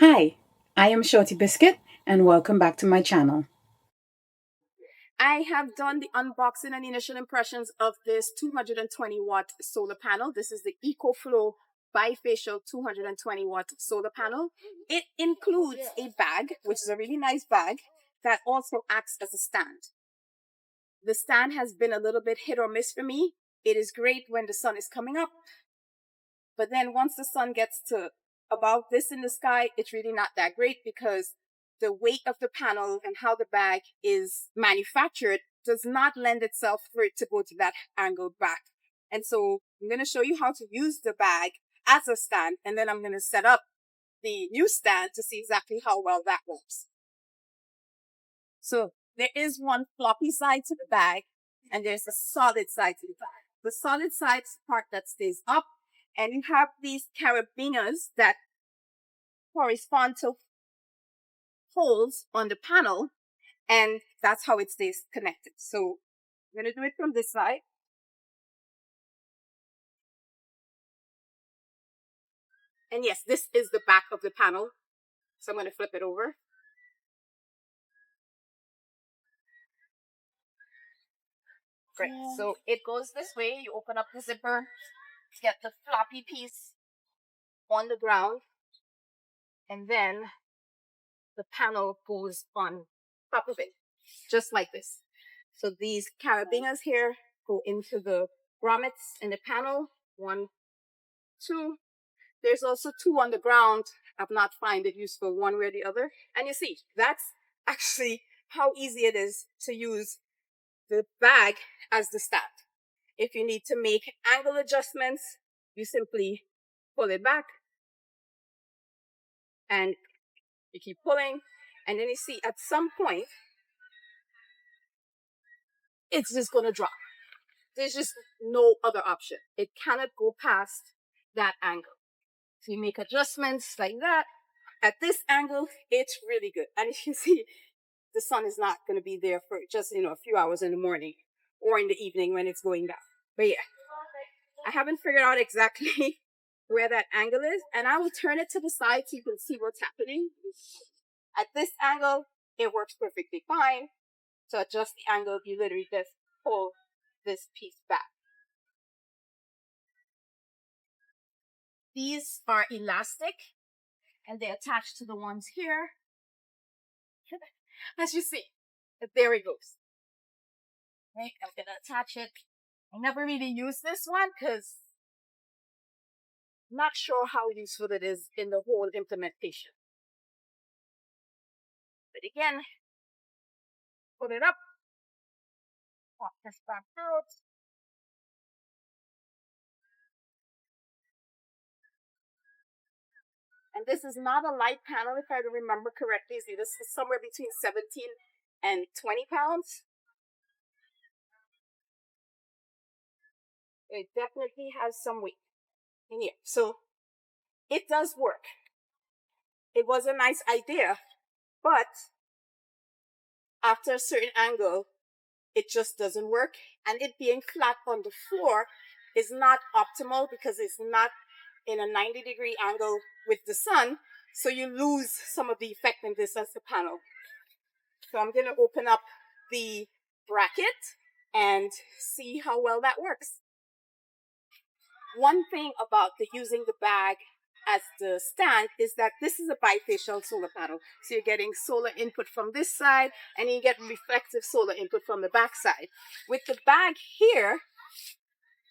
Hi, I am Shorty Biscuit and welcome back to my channel. I have done the unboxing and initial impressions of this 220 watt solar panel. This is the EcoFlow Bifacial 220 watt solar panel. It includes a bag, which is a really nice bag, that also acts as a stand. The stand has been a little bit hit or miss for me. It is great when the sun is coming up, but then once the sun gets to about this in the sky, it's really not that great because the weight of the panel and how the bag is manufactured does not lend itself for it to go to that angled back. And so I'm going to show you how to use the bag as a stand, and then I'm going to set up the new stand to see exactly how well that works. So there is one floppy side to the bag, and there's a solid side to the bag. The solid side is the part that stays up, and you have these carabiners that correspond to holes on the panel, and that's how it stays connected. So I'm going to do it from this side. And yes, this is the back of the panel. So I'm going to flip it over. Great. So it goes this way. You open up the zipper, get the floppy piece on the ground, and then the panel goes on top of it, just like this. So these carabiners here go into the grommets in the panel. 1, 2. There's also 2 on the ground. I've not found it useful one way or the other. And you see, that's actually how easy it is to use the bag as the stand. If you need to make angle adjustments, you simply pull it back and you keep pulling. And then you see at some point, it's just going to drop. There's just no other option. It cannot go past that angle. So you make adjustments like that. At this angle, it's really good. And you see, the sun is not going to be there for just, a few hours in the morning or in the evening when it's going down. But yeah, I haven't figured out exactly where that angle is. And I will turn it to the side so you can see what's happening. At this angle, it works perfectly fine. To adjust the angle, you literally just pull this piece back. These are elastic and they attach to the ones here. As you see, there it goes. Right, I'm gonna attach it. I never really use this one because I'm not sure how useful it is in the whole implementation. But again, put it up, pop this back out. And this is not a light panel, if I remember correctly. See, this is somewhere between 17 and 20 pounds. It definitely has some weight in here. So it does work. It was a nice idea, but after a certain angle, it just doesn't work. And it being flat on the floor is not optimal because it's not in a 90-degree angle with the sun. So you lose some of the effectiveness as the panel. So I'm going to open up the bracket and see how well that works. One thing about using the bag as the stand is that this is a bifacial solar panel. So you're getting solar input from this side and you get reflective solar input from the back side. With the bag here,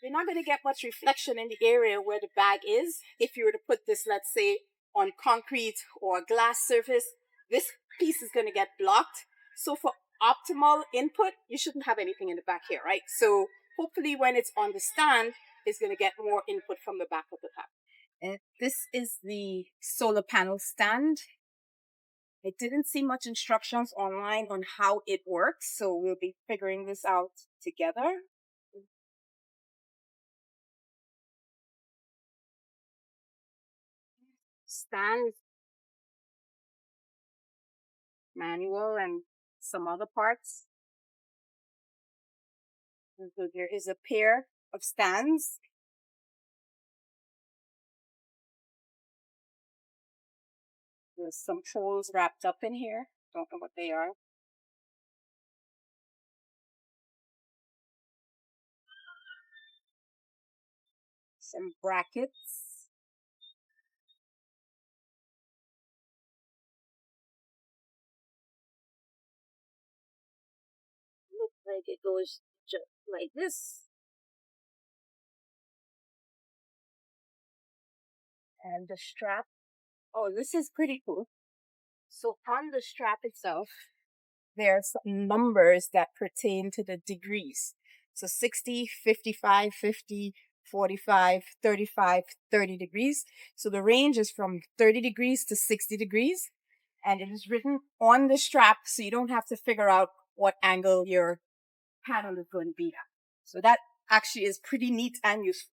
you're not going to get much reflection in the area where the bag is. If you were to put this, let's say, on concrete or a glass surface, this piece is going to get blocked. So for optimal input, you shouldn't have anything in the back here, right? So hopefully when it's on the stand, it's going to get more input from the back of the panel. And this is the solar panel stand. I didn't see much instructions online on how it works, so we'll be figuring this out together. Stand, manual, and some other parts. And so there is a pair of stands. There's some holes wrapped up in here. Don't know what they are. Some brackets. Looks like it goes just like this. And the strap. Oh, this is pretty cool. So on the strap itself, there are some numbers that pertain to the degrees. So 60, 55, 50, 45, 35, 30 degrees. So the range is from 30 degrees to 60 degrees. And it is written on the strap, so you don't have to figure out what angle your panel is going to be at. So that actually is pretty neat and useful.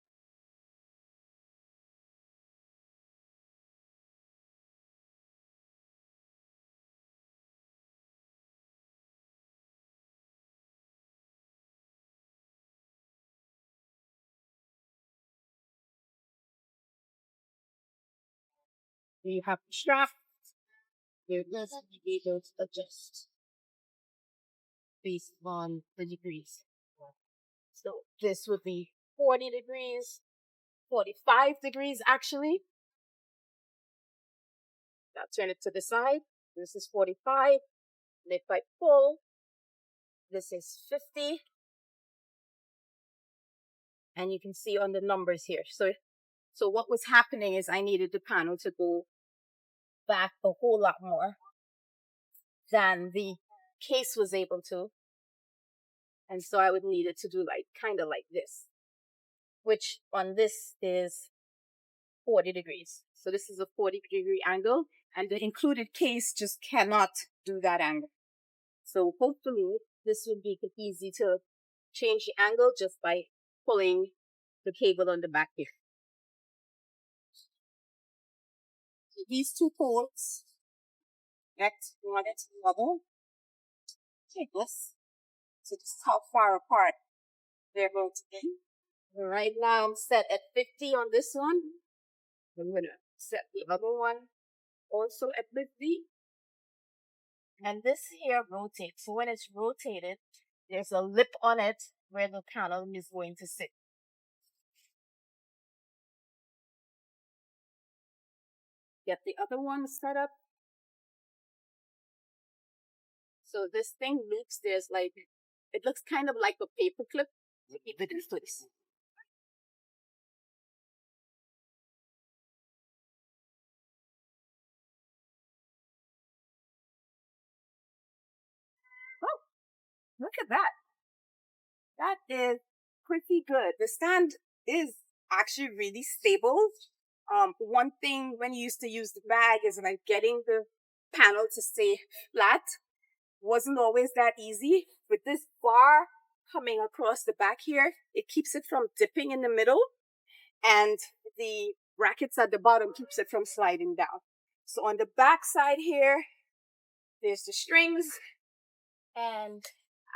You have the strap. You're going to be able to adjust based on the degrees. So this would be 40 degrees, 45 degrees actually. Now turn it to the side. This is 45. And if I pull, this is 50. And you can see on the numbers here. So what was happening is I needed the panel to go back a whole lot more than the case was able to. And so I would need it to do like kind of like this, which on this is 40 degrees. So this is a 40-degree angle, and the included case just cannot do that angle. So hopefully this will be easy to change the angle just by pulling the cable on the back here. So these two poles, next one to the other, take this. So this is how far apart they're going to be. Right now I'm set at 50 on this one. I'm going to set the other one also at 50. And this here rotates. So when it's rotated, there's a lip on it where the panel is going to sit. Get the other one set up. So this thing loops, there's like, it looks kind of like a paper clip to keep it in place. Oh, look at that. That is pretty good. The stand is actually really stable. One thing when you used to use the bag is like getting the panel to stay flat wasn't always that easy. With this bar coming across the back here, it keeps it from dipping in the middle, and the brackets at the bottom keeps it from sliding down. So on the back side here, there's the strings, and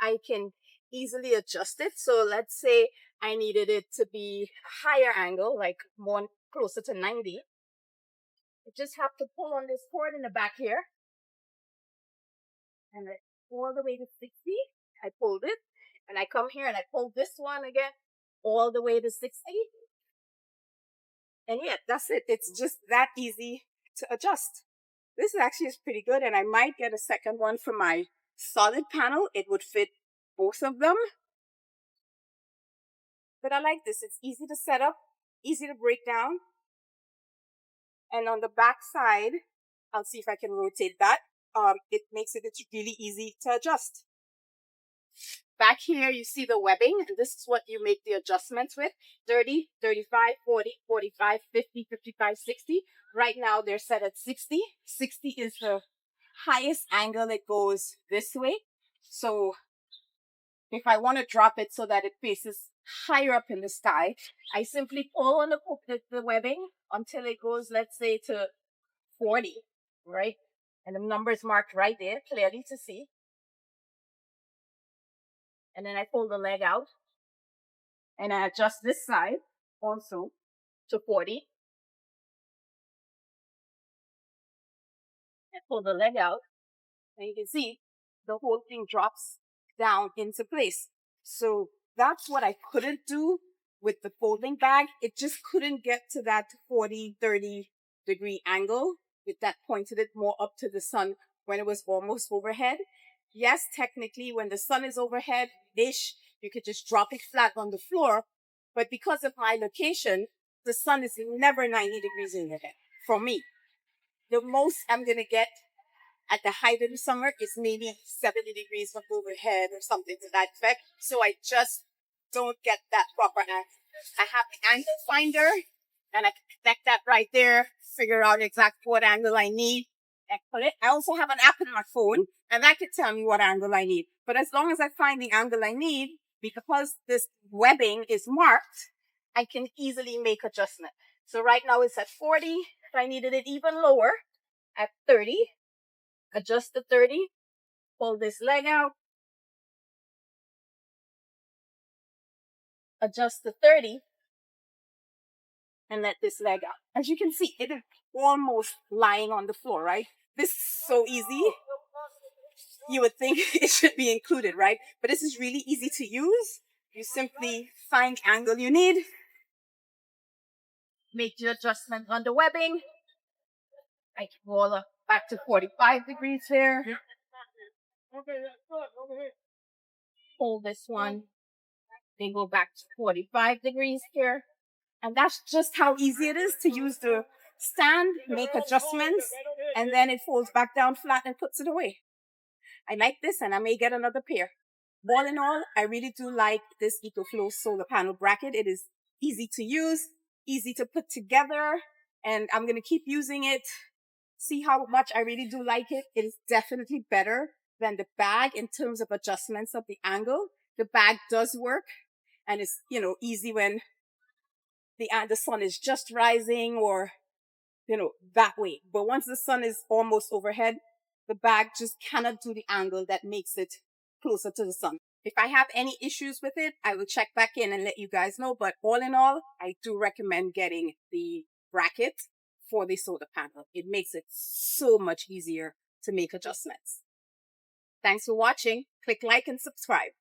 I can easily adjust it. So let's say I needed it to be higher angle, like more closer to 90. I just have to pull on this cord in the back here, and all the way to 60. I pulled it, and I come here and I pull this one again all the way to 60. And yeah, that's it. It's just that easy to adjust. This actually is pretty good, and I might get a second one for my solid panel. It would fit both of them. But I like this. It's easy to set up, easy to break down. And on the back side, I'll see if I can rotate that. It makes it really easy to adjust. Back here, you see the webbing, and this is what you make the adjustments with. 30, 35, 40, 45, 50, 55, 60. Right now, they're set at 60. 60 is the highest angle it goes this way. So if I want to drop it so that it faces higher up in the sky, I simply pull on the webbing until it goes, let's say, to 40, right? And the number is marked right there, clearly to see. And then I pull the leg out, and I adjust this side also to 40. Pull the leg out, and you can see the whole thing drops down into place. So that's what I couldn't do with the folding bag. It just couldn't get to that 40, 30 degree angle with that pointed it more up to the sun when it was almost overhead. Yes, technically when the sun is overhead-ish, you could just drop it flat on the floor. But because of my location, the sun is never 90 degrees in the head for me. The most I'm going to get at the height of the summer is maybe 70 degrees from overhead or something to that effect. So I just don't get that proper angle. I have the angle finder and I can connect that right there, figure out exactly what angle I need and put it. I also have an app in my phone and that can tell me what angle I need. But as long as I find the angle I need, because this webbing is marked, I can easily make adjustment. So right now it's at 40. If I needed it even lower, at 30, adjust the 30, pull this leg out, adjust the 30, and let this leg out. As you can see, it is almost lying on the floor, right? This is so easy. You would think it should be included, right? But this is really easy to use. You simply find the angle you need, make the adjustment on the webbing. I can roll up back to 45 degrees here. Hold this one. Then go back to 45 degrees here. And that's just how easy it is to use the stand, make adjustments, and then it folds back down flat and puts it away. I like this and I may get another pair. All in all, I really do like this EcoFlow solar panel bracket. It is easy to use, easy to put together, and I'm going to keep using it. See how much I really do like it. It is definitely better than the bag in terms of adjustments of the angle. The bag does work and it's, easy when the sun is just rising or, that way. But once the sun is almost overhead, the bag just cannot do the angle that makes it closer to the sun. If I have any issues with it, I will check back in and let you guys know. But all in all, I do recommend getting the bracket for the solar panel. It makes it so much easier to make adjustments. Thanks for watching. Click like and subscribe.